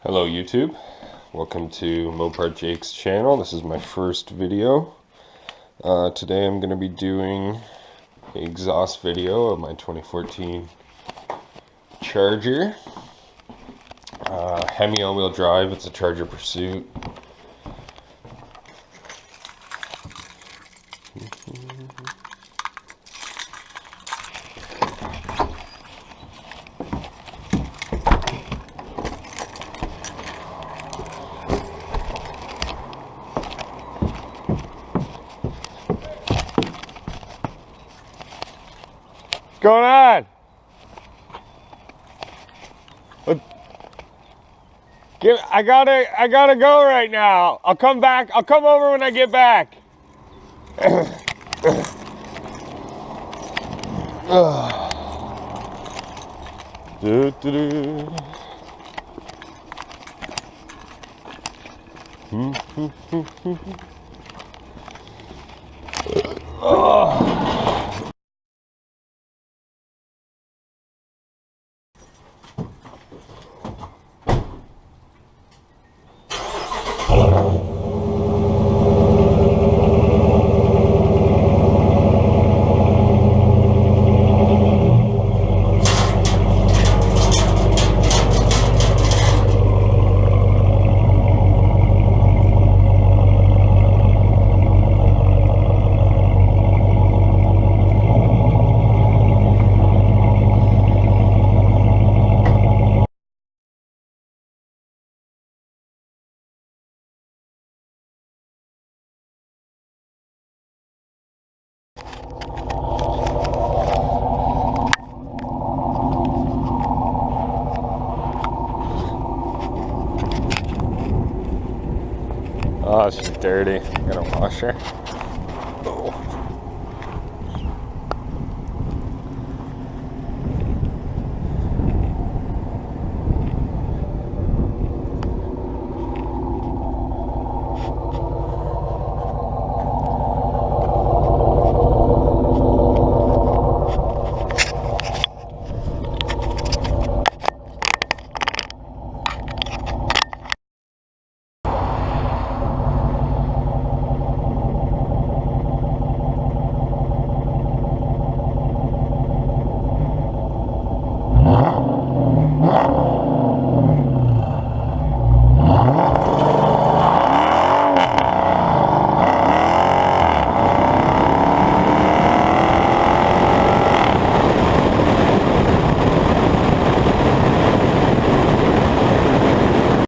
Hello YouTube, welcome to Mopar Jake's channel. This is my first video. Today I'm going to be doing an exhaust video of my 2014 Charger. Hemi all-wheel drive, it's a Charger Pursuit. What's going on? I gotta go right now. I'll come back. I'll come over when I get back. Oh, she's dirty. Gotta wash her.